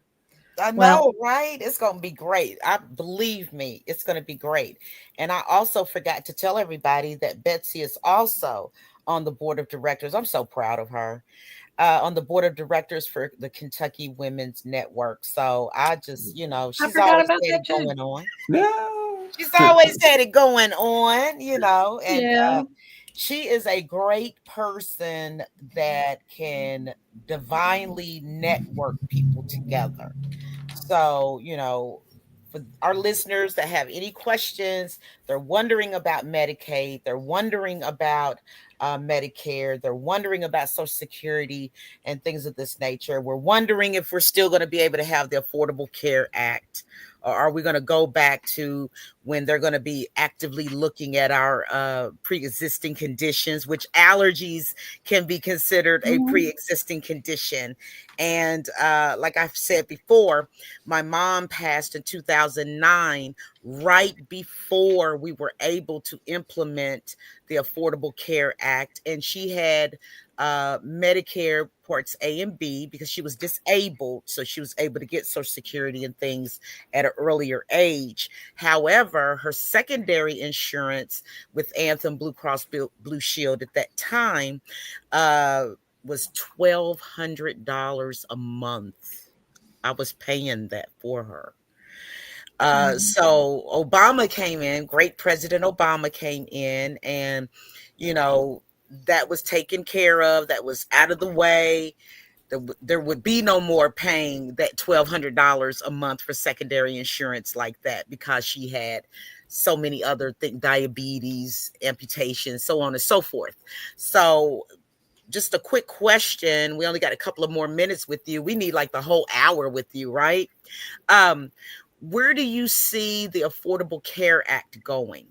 I know, right? It's going to be great. Believe me, it's going to be great. And I also forgot to tell everybody that Betsy is also on the board of directors. I'm so proud of her. On the board of directors for the Kentucky Women's Network. So I just, she's always had it going on. No. She's always had it going on, and she is a great person that can divinely network people together. So, for our listeners that have any questions, they're wondering about Medicaid, they're wondering about Medicare, they're wondering about Social Security and things of this nature. We're wondering if we're still going to be able to have the Affordable Care Act, or are we going to go back to when they're going to be actively looking at our pre-existing conditions, which allergies can be considered a pre-existing condition. And like I've said before, my mom passed in 2009, right before we were able to implement the Affordable Care Act. And she had Medicare Parts A and B because she was disabled. So she was able to get Social Security and things at an earlier age. However, her secondary insurance with Anthem Blue Cross Blue Shield at that time was $1,200 a month. I was paying that for her. So Obama came in, great President Obama came in, and, that was taken care of. That was out of the way. There would be no more paying that $1,200 a month for secondary insurance like that, because she had so many other things, diabetes, amputation, so on and so forth. So just a quick question. We only got a couple of more minutes with you. We need like the whole hour with you, right? Where do you see the Affordable Care Act going?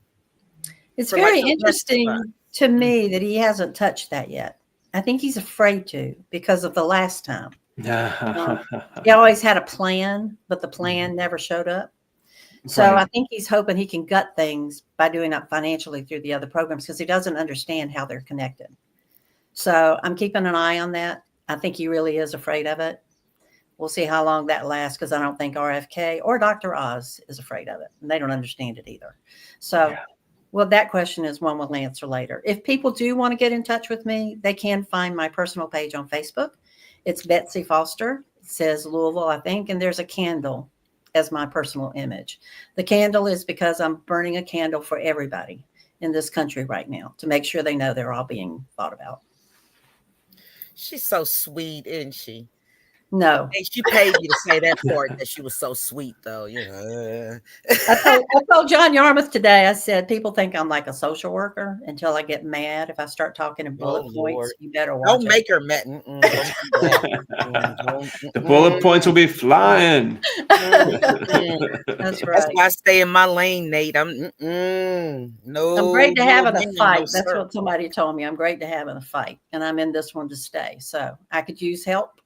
It's very interesting to me that he hasn't touched that yet. I think he's afraid to because of the last time. He always had a plan, but the plan never showed up. So I think he's hoping he can gut things by doing it financially through the other programs, because he doesn't understand how they're connected. So I'm keeping an eye on that. I think he really is afraid of it. We'll see how long that lasts, because I don't think RFK or Dr. Oz is afraid of it, and they don't understand it either. So, well, that question is one we'll answer later. If people do want to get in touch with me, they can find my personal page on Facebook. It's Betsy Foster. It says Louisville, I think, and there's a candle as my personal image. The candle is because I'm burning a candle for everybody in this country right now to make sure they know they're all being thought about. She's so sweet, isn't she? No. Hey, she paid you to say that part, that she was so sweet, though. I told John Yarmouth today, I said, people think I'm like a social worker until I get mad. If I start talking in bullet points, Lord. You better watch Don't make her mad. The bullet points will be flying. That's right. That's why I stay in my lane, Nate. I'm great to have in a fight. That's what somebody told me. I'm great to have in a fight, and I'm in this one to stay. So I could use help.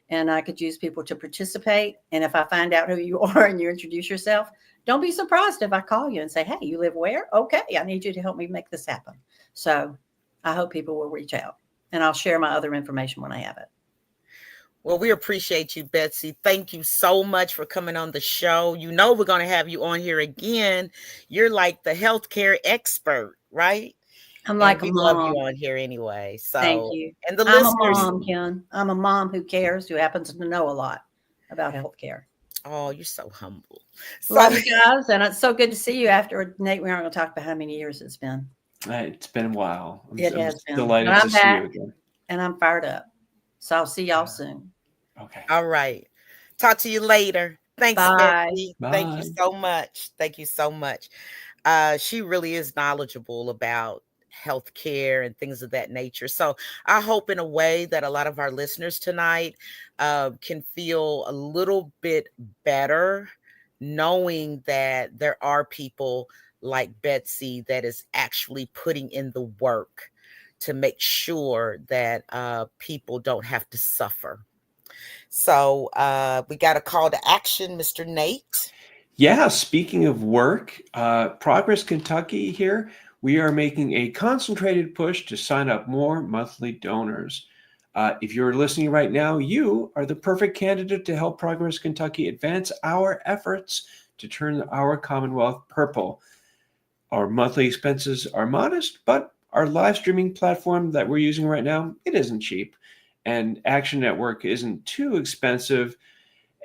And I could use people to participate. And if I find out who you are and you introduce yourself, don't be surprised if I call you and say, hey, you live where? Okay, I need you to help me make this happen. So I hope people will reach out, and I'll share my other information when I have it. Well, we appreciate you, Betsy. Thank you so much for coming on the show. We're going to have you on here again. You're like the healthcare expert, right? I'm like a mom. Love you on here anyway. So thank you. And the listeners, I'm a mom, Ken. I'm a mom who cares, who happens to know a lot about healthcare. Oh, you're so humble. So Love you guys, and it's so good to see you after Nate. We aren't going to talk about how many years it's been. It's been a while. It I'm has been. delighted But to I'm see you back, again. and I'm fired up. So I'll see y'all soon. Okay. all right. Talk to you later. Thanks, Bye. Betsy. Thank you Bye. so much. Thank you so much. She really is knowledgeable about healthcare and things of that nature. So I hope in a way that a lot of our listeners tonight can feel a little bit better knowing that there are people like Betsy that is actually putting in the work to make sure that people don't have to suffer. So we got a call to action, Mr. Nate. Yeah, speaking of work, Progress Kentucky here, we are making a concentrated push to sign up more monthly donors. If you're listening right now, you are the perfect candidate to help Progress Kentucky advance our efforts to turn our Commonwealth purple. Our monthly expenses are modest, but our live streaming platform that we're using right now, it isn't cheap. And Action Network isn't too expensive.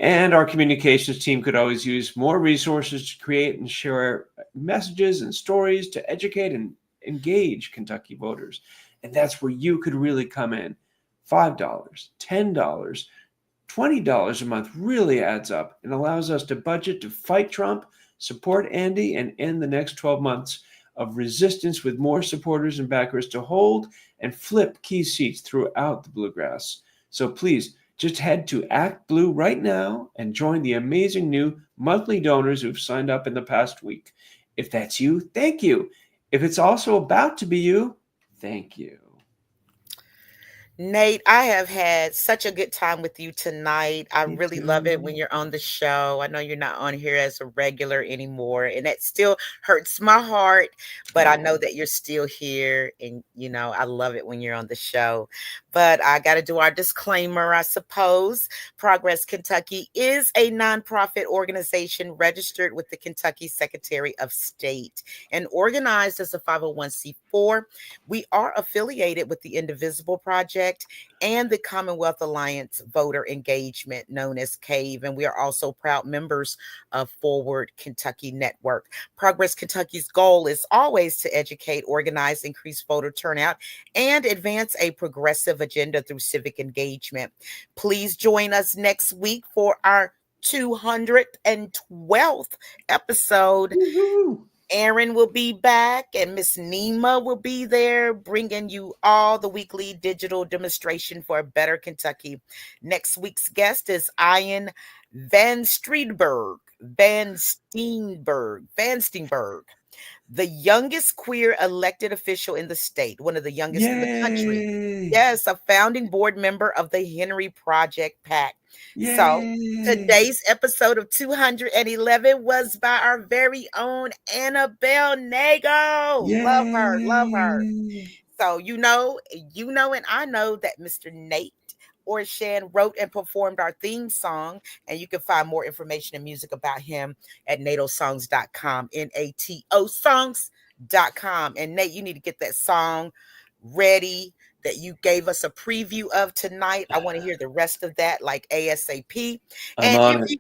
And our communications team could always use more resources to create and share messages and stories to educate and engage Kentucky voters. And that's where you could really come in. $5, $10, $20 a month really adds up and allows us to budget to fight Trump, support Andy, and end the next 12 months of resistance with more supporters and backers to hold and flip key seats throughout the bluegrass. So please, just head to Act Blue right now and join the amazing new monthly donors who've signed up in the past week. If that's you, thank you. If it's also about to be you, thank you. Nate, I have had such a good time with you tonight. I Me really love it when too. you're on the show. I know you're not on here as a regular anymore, and that still hurts my heart, but I know Oh, that you're still here, and I love it when you're on the show. But I got to do our disclaimer, I suppose. Progress Kentucky is a nonprofit organization registered with the Kentucky Secretary of State and organized as a 501c4. We are affiliated with the Indivisible Project and the Commonwealth Alliance Voter Engagement, known as CAVE, and we are also proud members of Forward Kentucky Network. Progress Kentucky's goal is always to educate, organize, increase voter turnout, and advance a progressive agenda through civic engagement. Please join us next week for our 212th episode. woohoo. Aaron will be back and Miss Nima will be there bringing you all the weekly digital demonstration for a better Kentucky. Next week's guest is Ian Van Steenberg, the youngest queer elected official in the state, one of the youngest in the country. Yay! Yes, a founding board member of the Henry Project PAC. So Yay! today's episode of 211 was by our very own Annabel Nagel. Love her, love her. Yay! So and I know that Mr. Nate Orshan wrote and performed our theme song, and you can find more information and music about him at natosongs.com, N-A-T-O songs.com. And Nate, you need to get that song ready that you gave us a preview of tonight. I want to hear the rest of that like ASAP. I'm And on if it. you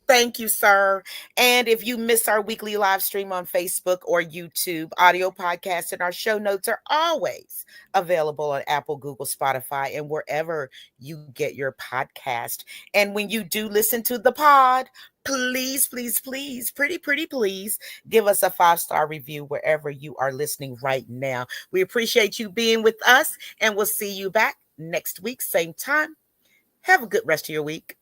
Thank you, sir. And if you miss our weekly live stream on Facebook or YouTube, audio podcasts and our show notes are always available on Apple, Google, Spotify, and wherever you get your podcast. And when you do listen to the pod, please, please, please, pretty please, give us a 5-star review wherever you are listening right now. We appreciate you being with us, and we'll see you back next week, same time. Have a good rest of your week.